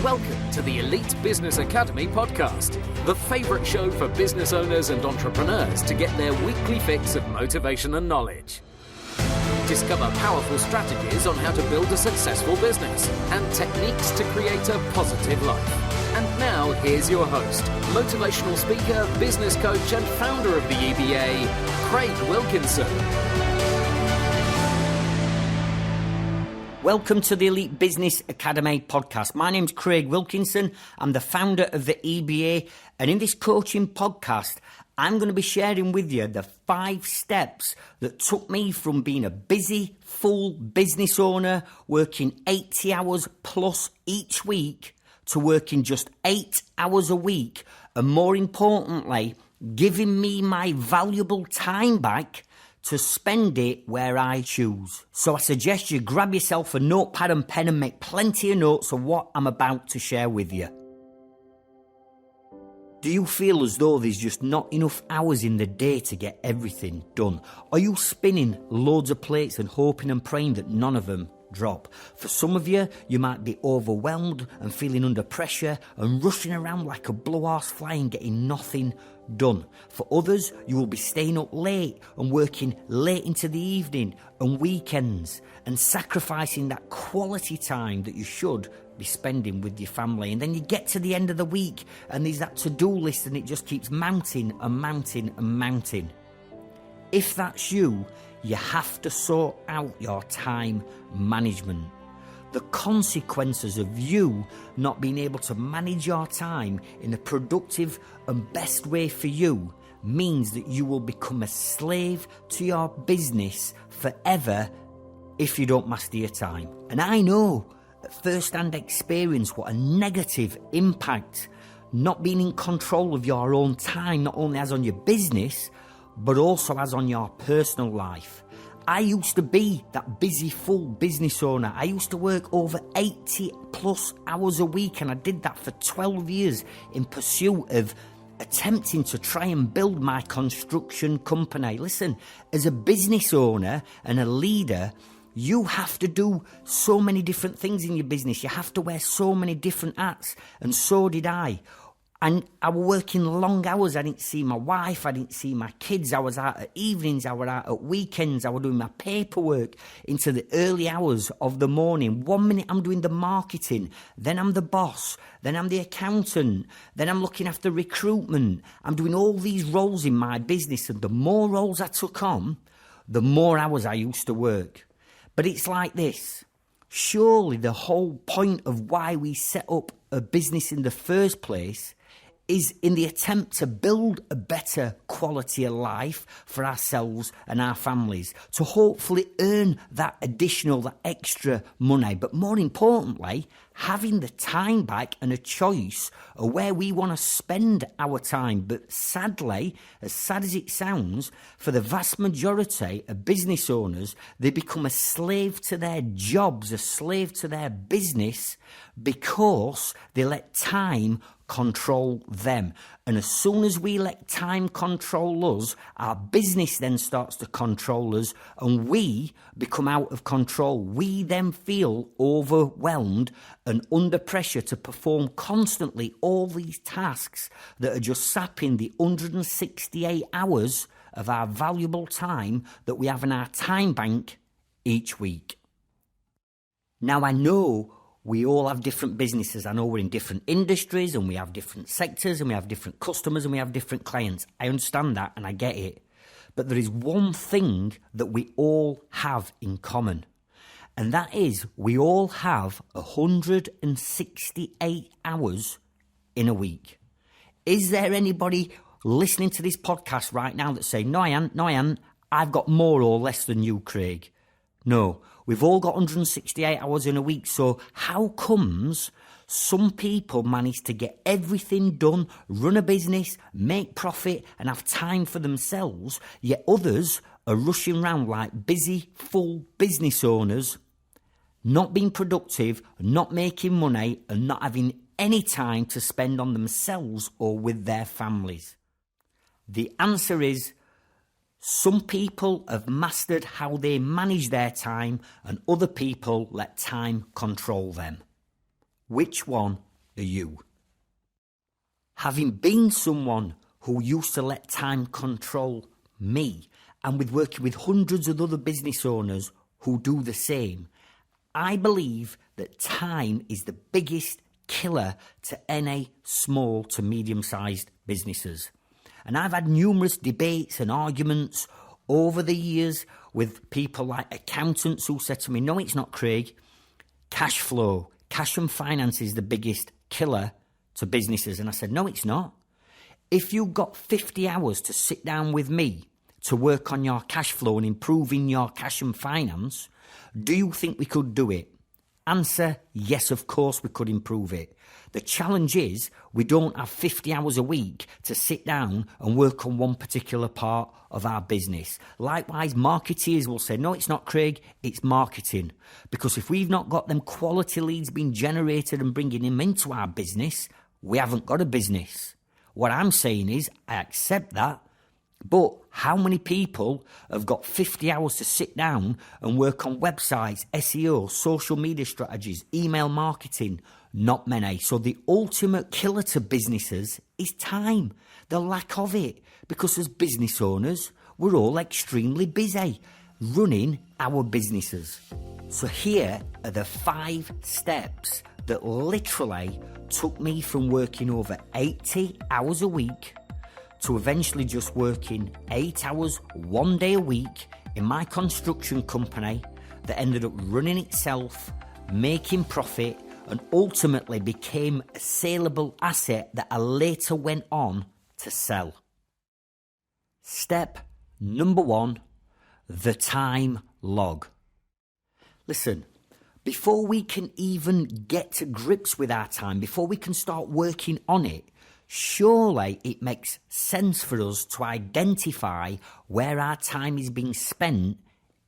Welcome to the Elite Business Academy podcast, the favourite show for business owners and entrepreneurs to get their weekly fix of motivation and knowledge. Discover powerful strategies on how to build a successful business and techniques to create a positive life. And now, here's your host, motivational speaker, business coach, and founder of the EBA, Craig Wilkinson. Welcome to the Elite Business Academy podcast. My name's Craig Wilkinson. I'm the founder of the EBA, and in this coaching podcast, I'm going to be sharing with you the 5 steps that took me from being a busy, full business owner, working 80 hours plus each week, to working just 8 hours a week, and more importantly, giving me my valuable time back to spend it where I choose. So I suggest you grab yourself a notepad and pen and make plenty of notes of what I'm about to share with you. Do you feel as though there's just not enough hours in the day to get everything done? Are you spinning loads of plates and hoping and praying that none of them drop? For some of you, you might be overwhelmed and feeling under pressure and rushing around like a blue-ass fly and getting nothing done. For others, you will be staying up late and working late into the evening and weekends and sacrificing that quality time that you should be spending with your family. And then you get to the end of the week and there's that to-do list and it just keeps mounting and mounting and mounting. If that's you, you have to sort out your time management. The consequences of you not being able to manage your time in a productive and best way for you means that you will become a slave to your business forever if you don't master your time. And I know at first-hand experience what a negative impact not being in control of your own time not only has on your business, but also has on your personal life. I used to be that busy, full business owner. I used to work over 80 plus hours a week, and I did that for 12 years in pursuit of attempting to try and build my construction company. Listen, as a business owner and a leader, you have to do so many different things in your business. You have to wear so many different hats, and so did I. And I was working long hours. I didn't see my wife. I didn't see my kids. I was out at evenings. I was out at weekends. I was doing my paperwork into the early hours of the morning. 1 minute I'm doing the marketing. Then I'm the boss. Then I'm the accountant. Then I'm looking after recruitment. I'm doing all these roles in my business. And the more roles I took on, the more hours I used to work. But it's like this. Surely the whole point of why we set up a business in the first place is in the attempt to build a better quality of life for ourselves and our families, to hopefully earn that additional, that extra money. But more importantly, having the time back and a choice of where we want to spend our time. But sadly, as sad as it sounds, for the vast majority of business owners, they become a slave to their jobs, a slave to their business, because they let time control them. And as soon as we let time control us, our business then starts to control us and we become out of control. We then feel overwhelmed and under pressure to perform constantly all these tasks that are just sapping the 168 hours of our valuable time that we have in our time bank each week. Now, I know we all have different businesses. I know we're in different industries and we have different sectors and we have different customers and we have different clients. I understand that and I get it. But there is one thing that we all have in common. And that is we all have 168 hours in a week. Is there anybody listening to this podcast right now that's saying, no, I ain't. I've got more or less than you, Craig? No, we've all got 168 hours in a week, so how comes some people manage to get everything done, run a business, make profit and have time for themselves, yet others are rushing around like busy, full business owners, not being productive, not making money and not having any time to spend on themselves or with their families? The answer is Some people have mastered how they manage their time and other people let time control them. Which one are you. Having been someone who used to let time control me, and with working with hundreds of other business owners who do the same, I believe that time is the biggest killer to any small to medium-sized businesses. And I've had numerous debates and arguments over the years with people like accountants who said to me, no, it's not, Craig. Cash flow, cash and finance is the biggest killer to businesses. And I said, no, it's not. If you got 50 hours to sit down with me to work on your cash flow and improving your cash and finance, do you think we could do it? Answer, yes, of course we could improve it. The challenge is we don't have 50 hours a week to sit down and work on one particular part of our business. Likewise, marketeers will say, no, it's not, Craig, it's marketing. Because if we've not got them quality leads being generated and bringing them into our business, we haven't got a business. What I'm saying is, I accept that, but how many people have got 50 hours to sit down and work on websites, SEO, social media strategies, email marketing? Not many. So the ultimate killer to businesses is time, the lack of it. Because as business owners, we're all extremely busy running our businesses. So here are the 5 steps that literally took me from working over 80 hours a week to eventually just working 8 hours, 1 day a week in my construction company that ended up running itself, making profit, and ultimately became a saleable asset that I later went on to sell. Step number 1, the time log. Listen, before we can even get to grips with our time, before we can start working on it, surely it makes sense for us to identify where our time is being spent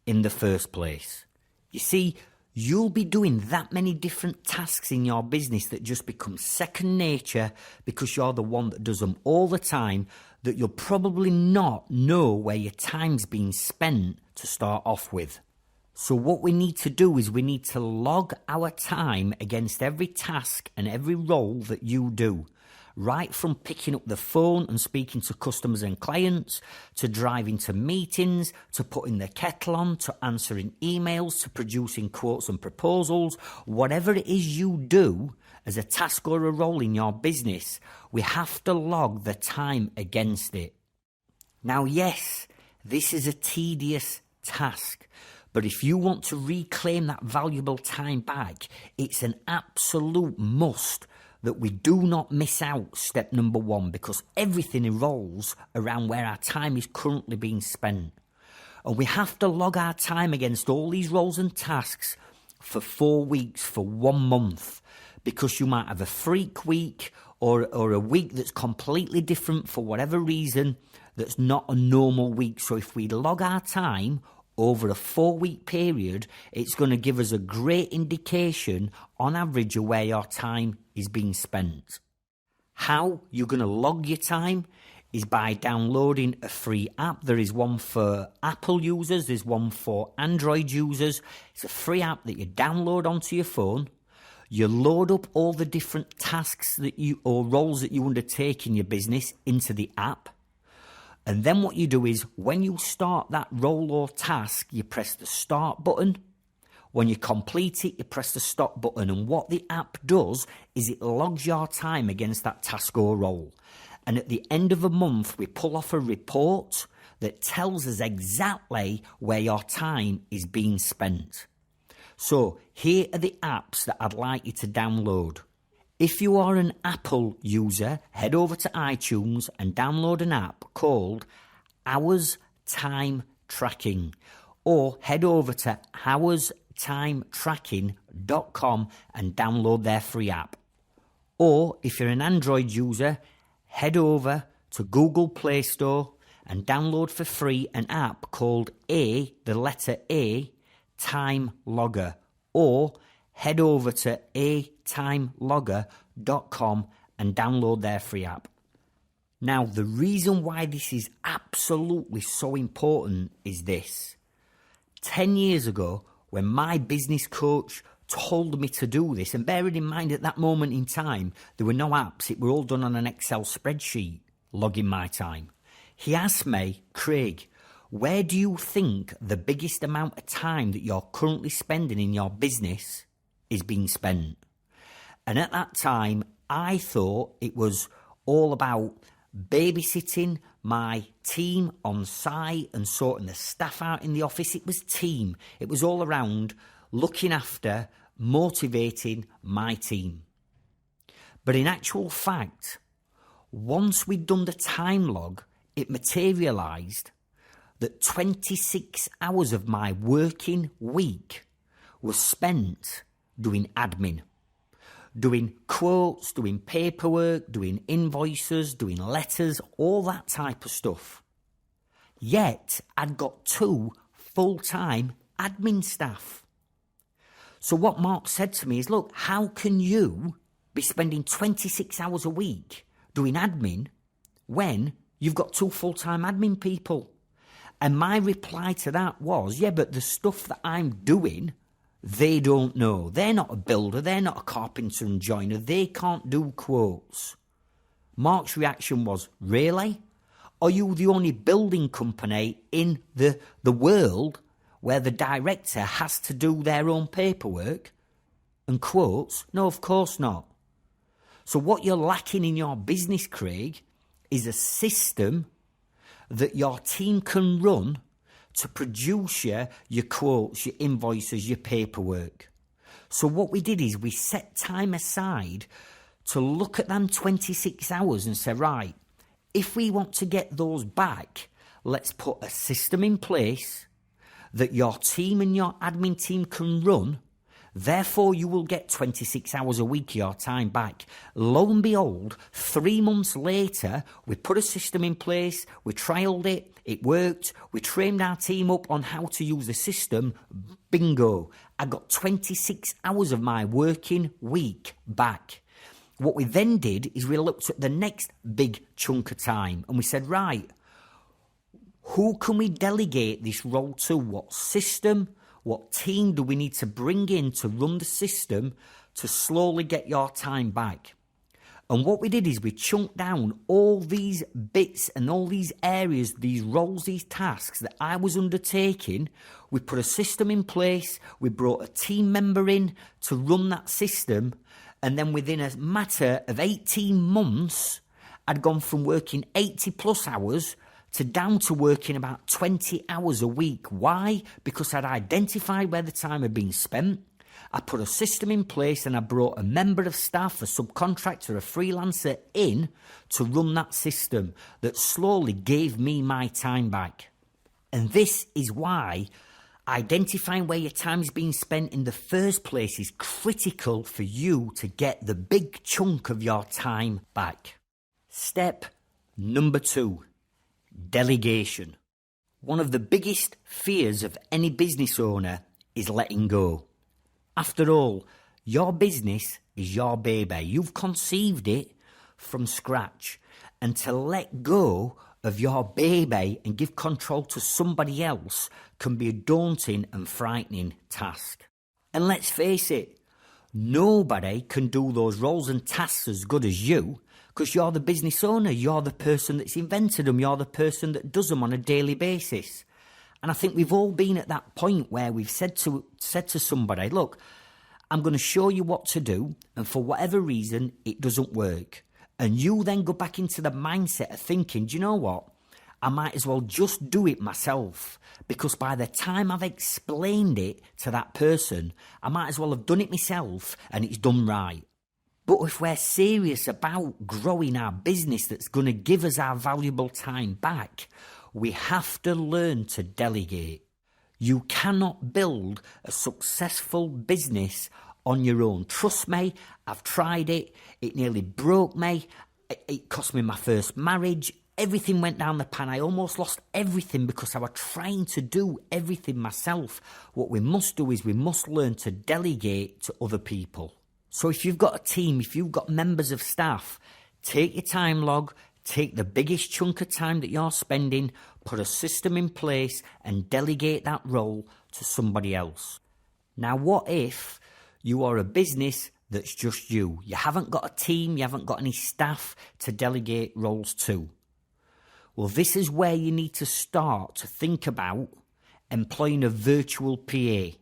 in the first place. You see, you'll be doing that many different tasks in your business that just become second nature because you're the one that does them all the time, that you'll probably not know where your time's being spent to start off with. So what we need to do is we need to log our time against every task and every role that you do. Right from picking up the phone and speaking to customers and clients, to driving to meetings, to putting the kettle on, to answering emails, to producing quotes and proposals, whatever it is you do as a task or a role in your business, we have to log the time against it. Now, yes, this is a tedious task, but if you want to reclaim that valuable time back, it's an absolute must that we do not miss out step number 1, because everything revolves around where our time is currently being spent. And we have to log our time against all these roles and tasks for 4 weeks, for 1 month, because you might have a freak week or a week that's completely different for whatever reason, that's not a normal week. So if we log our time over a 4-week period, it's going to give us a great indication on average of where your time is being spent. How you're going to log your time is by downloading a free app. There is one for Apple users, there's one for Android users. It's a free app that you download onto your phone. You load up all the different tasks that you or roles that you undertake in your business into the app. And then what you do is, when you start that role or task, you press the start button. When you complete it, you press the stop button. And what the app does is it logs your time against that task or role. And at the end of a month, we pull off a report that tells us exactly where your time is being spent. So here are the apps that I'd like you to download. If you are an Apple user, head over to iTunes and download an app called Hours Time Tracking, or head over to hourstimetracking.com and download their free app. Or if you're an Android user, head over to Google Play Store and download for free an app called the letter A, Time Logger, or head over to atimelogger.com and download their free app. Now, the reason why this is absolutely so important is this. 10 years ago, when my business coach told me to do this, and bearing in mind at that moment in time, there were no apps, it were all done on an Excel spreadsheet, logging my time. He asked me, Craig, where do you think the biggest amount of time that you're currently spending in your business is being spent? And at that time, I thought it was all about babysitting my team on site and sorting the staff out in the office. It was team. It was all around looking after, motivating my team. But in actual fact, once we'd done the time log, it materialised that 26 hours of my working week was spent doing admin. Doing quotes, doing paperwork, doing invoices, doing letters, all that type of stuff. Yet, I'd got 2 full-time admin staff. So what Mark said to me is, look, how can you be spending 26 hours a week doing admin when you've got 2 full-time admin people? And my reply to that was, yeah, but the stuff that I'm doing, they don't know. They're not a builder. They're not a carpenter and joiner. They can't do quotes. Mark's reaction was, really? Are you the only building company in the world where the director has to do their own paperwork and quotes? No, of course not. So what you're lacking in your business, Craig, is a system that your team can run to produce your quotes, your invoices, your paperwork. So what we did is we set time aside to look at them 26 hours and say, right, if we want to get those back, let's put a system in place that your team and your admin team can run. Therefore, you will get 26 hours a week of your time back. Lo and behold, 3 months later, we put a system in place, we trialled it, it worked, we trained our team up on how to use the system. Bingo. I got 26 hours of my working week back. What we then did is we looked at the next big chunk of time and we said, right, who can we delegate this role to? What system? What team do we need to bring in to run the system to slowly get your time back? And what we did is we chunked down all these bits and all these areas, these roles, these tasks that I was undertaking. We put a system in place. We brought a team member in to run that system. And then within a matter of 18 months, I'd gone from working 80 plus hours to down to working about 20 hours a week. Why? Because I'd identified where the time had been spent. I put a system in place and I brought a member of staff, a subcontractor, a freelancer in to run that system that slowly gave me my time back. And this is why identifying where your time is being spent in the first place is critical for you to get the big chunk of your time back. Step number 2. Delegation. One of the biggest fears of any business owner is letting go. After all, your business is your baby. You've conceived it from scratch. And to let go of your baby and give control to somebody else can be a daunting and frightening task. And let's face it, nobody can do those roles and tasks as good as you, because you're the business owner, you're the person that's invented them, you're the person that does them on a daily basis. And I think we've all been at that point where we've said to somebody, look, I'm going to show you what to do, and for whatever reason, it doesn't work. And you then go back into the mindset of thinking, do you know what? I might as well just do it myself, because by the time I've explained it to that person, I might as well have done it myself and it's done right. But if we're serious about growing our business that's going to give us our valuable time back, we have to learn to delegate. You cannot build a successful business on your own. Trust me, I've tried it. It nearly broke me. It cost me my first marriage. Everything went down the pan. I almost lost everything because I was trying to do everything myself. What we must do is we must learn to delegate to other people. So if you've got a team, if you've got members of staff, take your time log, take the biggest chunk of time that you're spending, put a system in place and delegate that role to somebody else. Now, what if You are a business that's just you. You haven't got a team, you haven't got any staff to delegate roles to. Well, this is where you need to start to think about employing a virtual PA.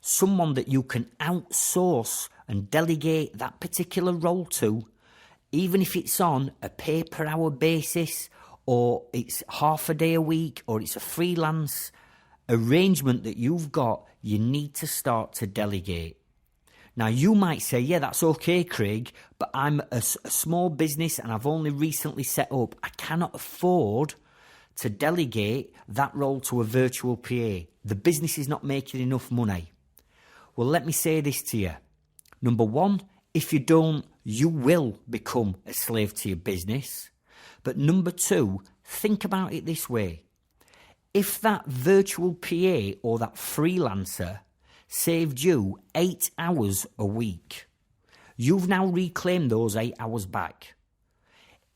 Someone that you can outsource and delegate that particular role to, even if it's on a pay-per-hour basis, or it's half a day a week, or it's a freelance arrangement that you've got, you need to start to delegate. Now, you might say, yeah, that's okay, Craig, but I'm a small business and I've only recently set up. I cannot afford to delegate that role to a virtual PA. The business is not making enough money. Well, let me say this to you. Number one, if you don't, you will become a slave to your business. But number two, think about it this way. If that virtual PA or that freelancer saved you 8 hours a week, you've now reclaimed those 8 hours back.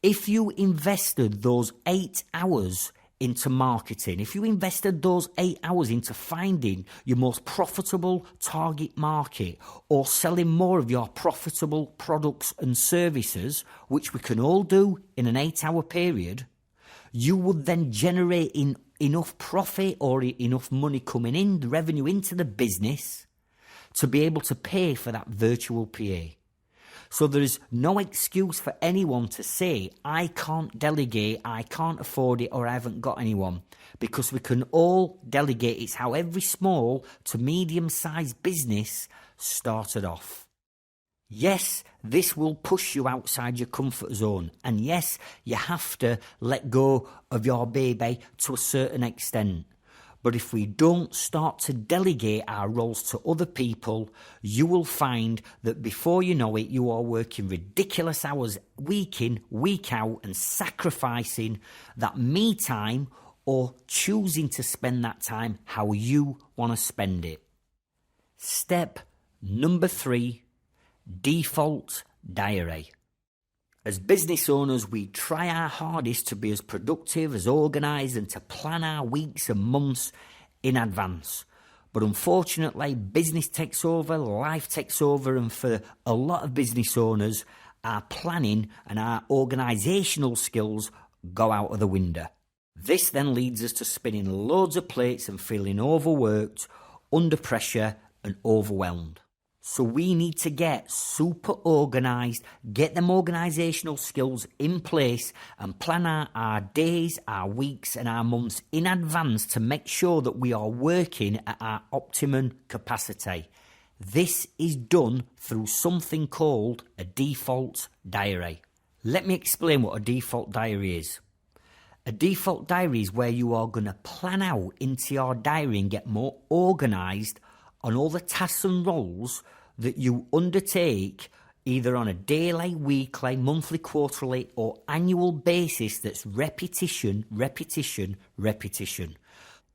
If you invested those 8 hours into marketing, if you invested those 8 hours into finding your most profitable target market or selling more of your profitable products and services, which we can all do in an 8-hour period, you would then generate enough profit or enough money coming in, the revenue into the business, to be able to pay for that virtual PA. So there is no excuse for anyone to say, I can't delegate, I can't afford it, or I haven't got anyone. Because we can all delegate. It's how every small to medium-sized business started off. Yes, this will push you outside your comfort zone. And yes, you have to let go of your baby to a certain extent. But if we don't start to delegate our roles to other people, you will find that before you know it, you are working ridiculous hours week in, week out, and sacrificing that me time or choosing to spend that time how you want to spend it. Step number 3, default diary. As business owners, we try our hardest to be as productive, as organised, and to plan our weeks and months in advance. But unfortunately, business takes over, life takes over, and for a lot of business owners, our planning and our organisational skills go out of the window. This then leads us to spinning loads of plates and feeling overworked, under pressure, and overwhelmed. So we need to get super organised, get them organisational skills in place and plan our days, our weeks and our months in advance to make sure that we are working at our optimum capacity. This is done through something called a default diary. Let me explain what a default diary is. A default diary is where you are going to plan out into your diary and get more organised on all the tasks and roles that you undertake either on a daily, weekly, monthly, quarterly or annual basis that's repetition.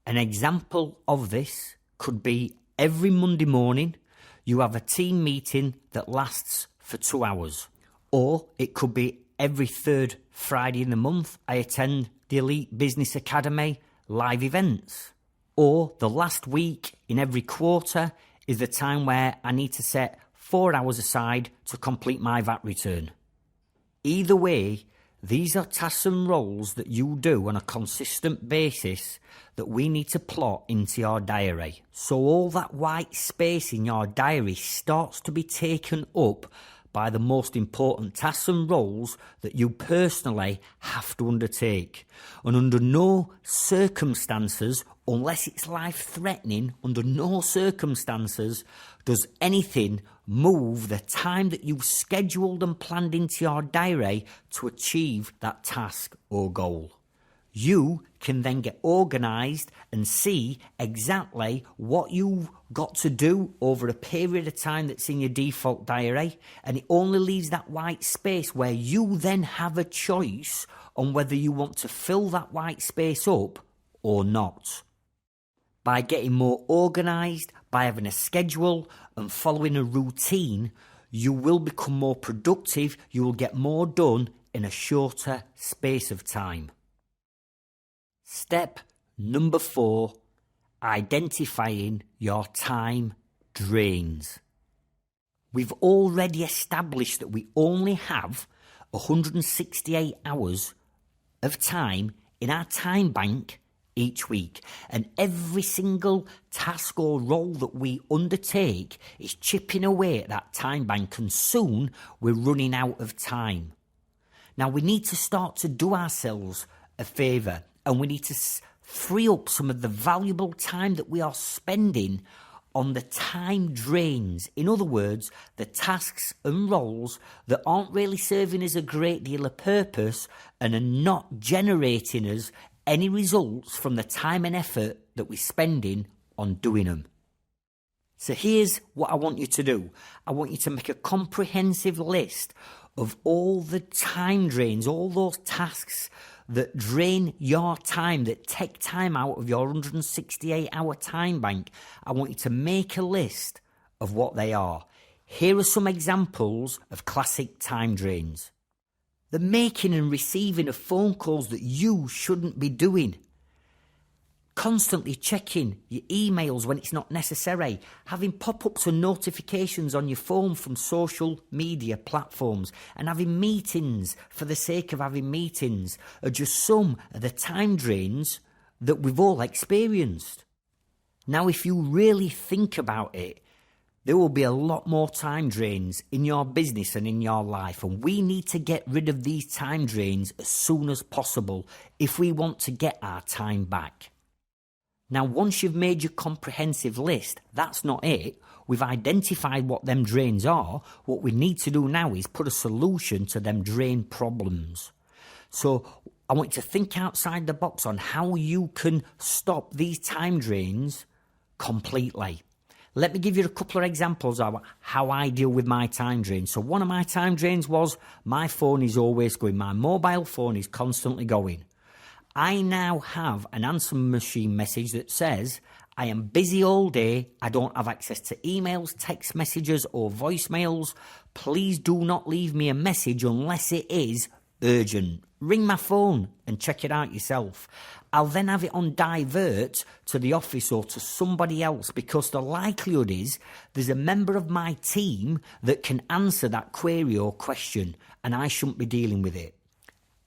An example of this could be every Monday morning you have a team meeting that lasts for 2 hours. Or it could be every third Friday in the month I attend the Elite Business Academy live events. Or the last week in every quarter is the time where I need to set 4 hours aside to complete my VAT return. Either way, these are tasks and roles that you do on a consistent basis that we need to plot into your diary. So all that white space in your diary starts to be taken up by the most important tasks and roles that you personally have to undertake. And under no circumstances, unless it's life-threatening, under no circumstances does anything move the time that you've scheduled and planned into your diary to achieve that task or goal. You can then get organised and see exactly what you've got to do over a period of time that's in your default diary, and it only leaves that white space where you then have a choice on whether you want to fill that white space up or not. By getting more organised, by having a schedule and following a routine, you will become more productive, you will get more done in a shorter space of time. Step number 4, identifying your time drains. We've already established that we only have 168 hours of time in our time bank each week, and every single task or role that we undertake is chipping away at that time bank, and soon we're running out of time. Now we need to start to do ourselves a favour, and we need to free up some of the valuable time that we are spending on the time drains. In other words, the tasks and roles that aren't really serving us a great deal of purpose and are not generating us any results from the time and effort that we're spending on doing them. So here's what I want you to do. I want you to make a comprehensive list of all the time drains, all those tasks that drain your time, that take time out of your 168-hour time bank. I want you to make a list of what they are. Here are some examples of classic time drains. The making and receiving of phone calls that you shouldn't be doing. Constantly checking your emails when it's not necessary. Having pop-ups and notifications on your phone from social media platforms. And having meetings for the sake of having meetings are just some of the time drains that we've all experienced. Now, if you really think about it, there will be a lot more time drains in your business and in your life, and we need to get rid of these time drains as soon as possible if we want to get our time back. Now, once you've made your comprehensive list, that's not it. We've identified what them drains are. What we need to do now is put a solution to them drain problems. So I want you to think outside the box on how you can stop these time drains completely. Let me give you a couple of examples of how I deal with my time drains. So one of my time drains was my phone is always going. My mobile phone is constantly going. I now have an answer machine message that says, I am busy all day. I don't have access to emails, text messages or voicemails. Please do not leave me a message unless it is urgent. Ring my phone and check it out yourself. I'll then have it on divert to the office or to somebody else, because the likelihood is there's a member of my team that can answer that query or question, and I shouldn't be dealing with it.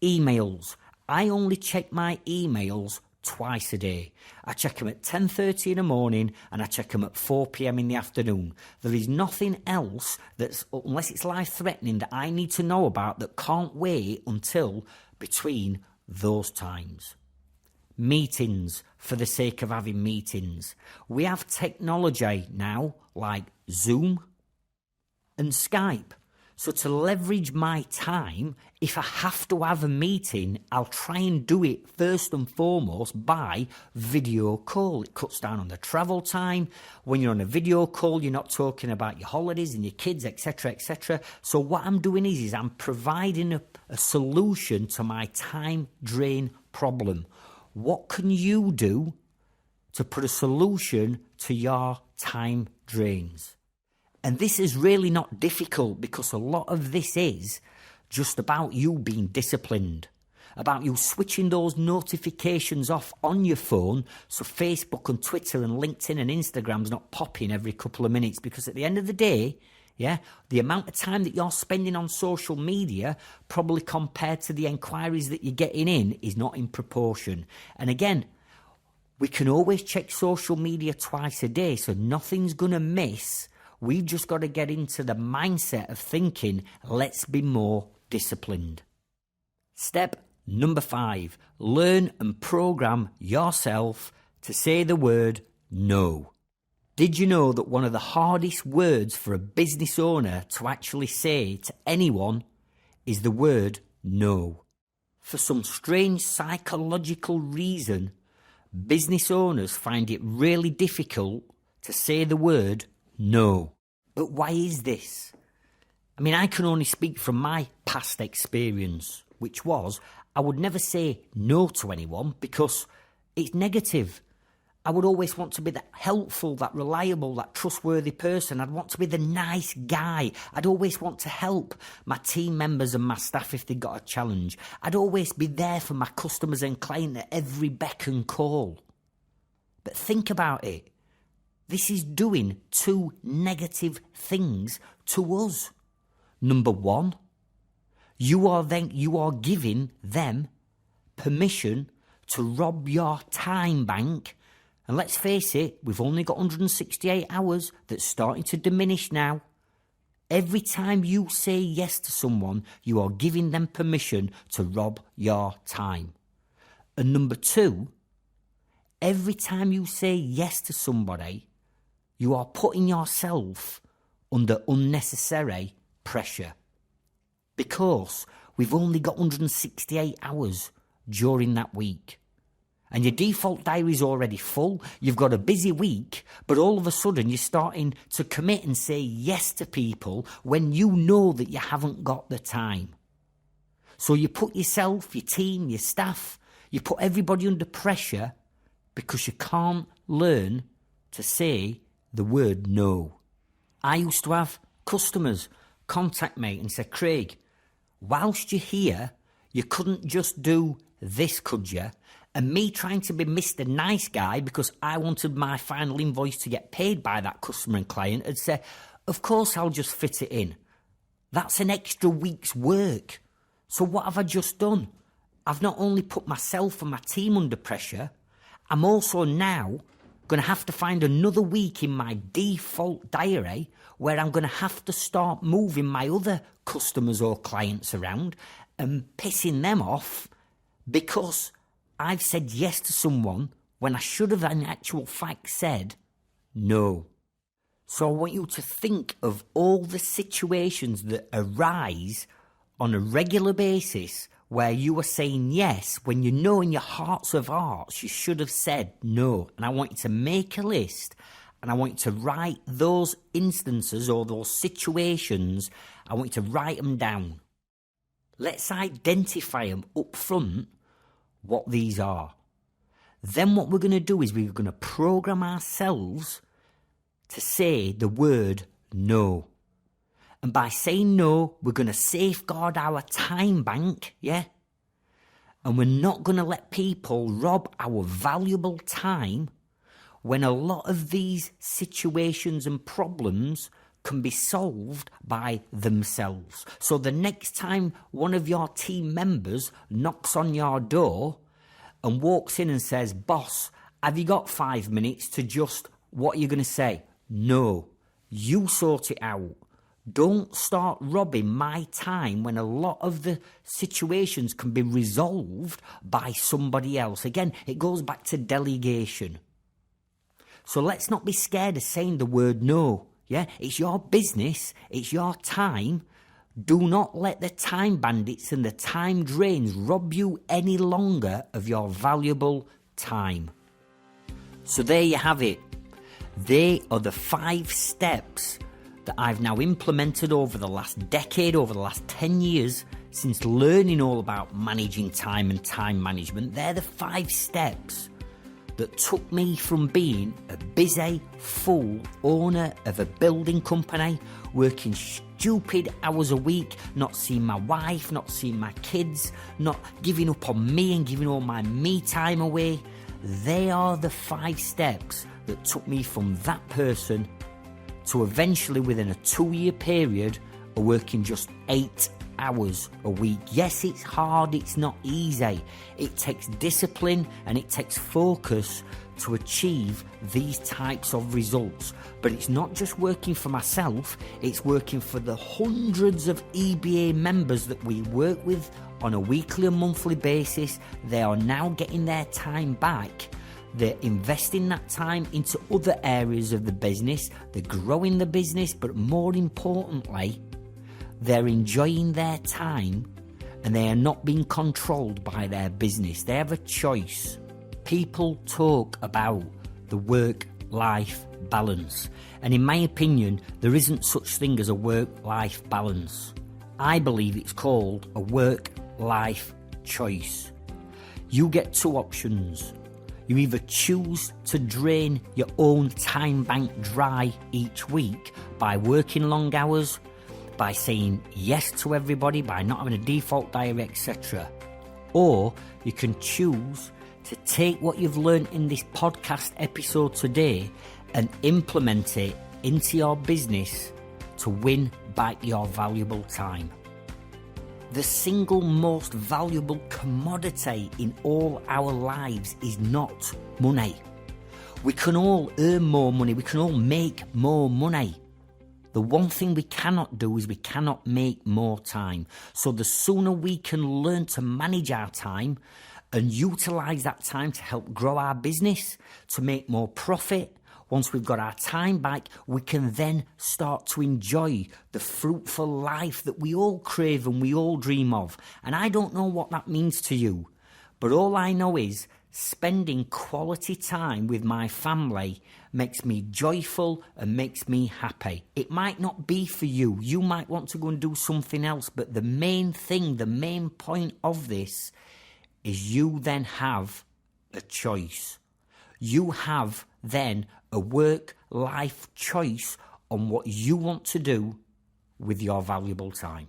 Emails. I only check my emails twice a day. I check them at 10:30 in the morning and I check them at 4 p.m. in the afternoon. There is nothing else that's, unless it's life-threatening, that I need to know about that can't wait until between those times. Meetings, for the sake of having meetings. We have technology now like Zoom and Skype. So to leverage my time, if I have to have a meeting, I'll try and do it first and foremost by video call. It cuts down on the travel time. When you're on a video call, you're not talking about your holidays and your kids, etc., etc. So what I'm doing is I'm providing a solution to my time drain problem. What can you do to put a solution to your time drains? And this is really not difficult, because a lot of this is just about you being disciplined, about you switching those notifications off on your phone so Facebook and Twitter and LinkedIn and Instagram's not popping every couple of minutes, because at the end of the day, the amount of time that you're spending on social media, probably compared to the inquiries that you're getting in, is not in proportion. And again, we can always check social media twice a day, so nothing's going to miss. We've just got to get into the mindset of thinking, let's be more disciplined. Step number 5, learn and program yourself to say the word no. Did you know that one of the hardest words for a business owner to actually say to anyone is the word no? For some strange psychological reason, business owners find it really difficult to say the word no. But why is this? I mean, I can only speak from my past experience, which was I would never say no to anyone because it's negative. I would always want to be that helpful, that reliable, that trustworthy person. I'd want to be the nice guy. I'd always want to help my team members and my staff if they got a challenge. I'd always be there for my customers and clients at every beck and call. But think about it. This is doing two negative things to us. Number one, you are giving them permission to rob your time bank. And let's face it, we've only got 168 hours. That's starting to diminish now. Every time you say yes to someone, you are giving them permission to rob your time. And number two, every time you say yes to somebody, you are putting yourself under unnecessary pressure. Because we've only got 168 hours during that week. And your default diary is already full. You've got a busy week, but all of a sudden you're starting to commit and say yes to people when you know that you haven't got the time. So you put yourself, your team, your staff, you put everybody under pressure because you can't learn to say the word no. I used to have customers contact me and say, Craig, whilst you're here, you couldn't just do this, could you? And me trying to be Mr. Nice Guy because I wanted my final invoice to get paid by that customer and client would say, of course I'll just fit it in. That's an extra week's work. So what have I just done? I've not only put myself and my team under pressure, I'm also now going to have to find another week in my default diary where I'm going to have to start moving my other customers or clients around and pissing them off because I've said yes to someone when I should have in actual fact said no. So I want you to think of all the situations that arise on a regular basis where you are saying yes when you know in your hearts of hearts you should have said no. And I want you to make a list and I want you to write those instances or those situations, I want you to write them down. Let's identify them up front, what these are. Then what we're going to do is we're going to program ourselves to say the word no. And by saying no, we're going to safeguard our time bank, yeah? And we're not going to let people rob our valuable time when a lot of these situations and problems can be solved by themselves. So the next time one of your team members knocks on your door and walks in and says, boss, have you got 5 minutes to just, what are you going to say? No, you sort it out. Don't start robbing my time when a lot of the situations can be resolved by somebody else. Again, it goes back to delegation. So let's not be scared of saying the word no. Yeah, it's your business, it's your time. Do not let the time bandits and the time drains rob you any longer of your valuable time. So there you have it. They are the 5 steps that I've now implemented over the last decade, over the last 10 years, since learning all about managing time and time management. They're the 5 steps that took me from being a busy, full owner of a building company, working stupid hours a week, not seeing my wife, not seeing my kids, not giving up on me and giving all my me time away. They are the 5 steps that took me from that person to eventually, within a 2-year period, working just 8 hours a week. Yes, it's hard, it's not easy. It takes discipline and it takes focus to achieve these types of results. But it's not just working for myself, it's working for the hundreds of EBA members that we work with on a weekly and monthly basis. They are now getting their time back. They're investing that time into other areas of the business. They're growing the business, but more importantly, they're enjoying their time and they are not being controlled by their business. They have a choice. People talk about the work-life balance. And in my opinion, there isn't such thing as a work-life balance. I believe it's called a work-life choice. You get 2 options. You either choose to drain your own time bank dry each week by working long hours, by saying yes to everybody, by not having a default diary, etc. Or you can choose to take what you've learned in this podcast episode today and implement it into your business to win back your valuable time. The single most valuable commodity in all our lives is not money. We can all earn more money, we can all make more money. The one thing we cannot do is we cannot make more time. So the sooner we can learn to manage our time and utilise that time to help grow our business, to make more profit, once we've got our time back, we can then start to enjoy the fruitful life that we all crave and we all dream of. And I don't know what that means to you, but all I know is spending quality time with my family makes me joyful and makes me happy. It might not be for you. You might want to go and do something else, but the main thing, the main point of this is you then have a choice. You have then a work-life choice on what you want to do with your valuable time.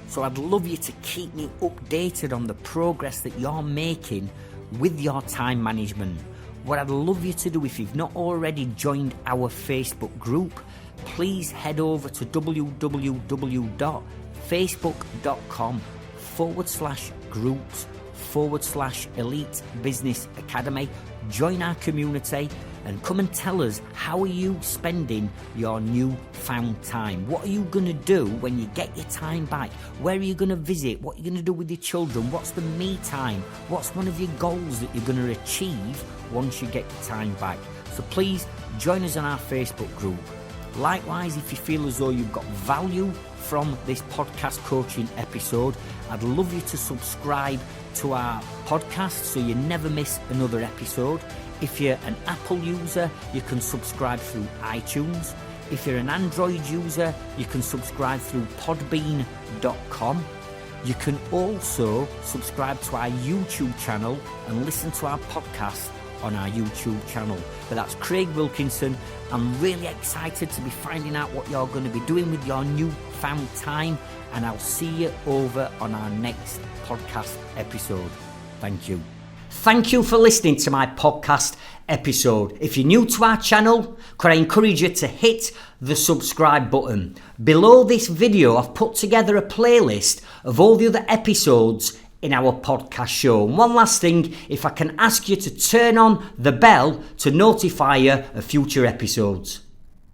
So I'd love you to keep me updated on the progress that you're making with your time management. What I'd love you to do, if you've not already joined our Facebook group, please head over to www.facebook.com/groups/Elite Business Academy. Join our community and come and tell us, how are you spending your newfound time? What are you going to do when you get your time back? Where are you going to visit? What are you going to do with your children? What's the me time? What's one of your goals that you're going to achieve once you get your time back? So please join us on our Facebook group. Likewise, if you feel as though you've got value from this podcast coaching episode, I'd love you to subscribe to our podcast so you never miss another episode. If you're an Apple user, you can subscribe through iTunes. If you're an Android user, you can subscribe through podbean.com. You can also subscribe to our YouTube channel and listen to our podcast on our YouTube channel. But that's Craig Wilkinson. I'm really excited to be finding out what you're going to be doing with your newfound time, and I'll see you over on our next podcast episode. Thank you. Thank you for listening to my podcast episode. If you're new to our channel, could I encourage you to hit the subscribe button. Below this video, I've put together a playlist of all the other episodes in our podcast show. And one last thing, if I can ask you to turn on the bell to notify you of future episodes.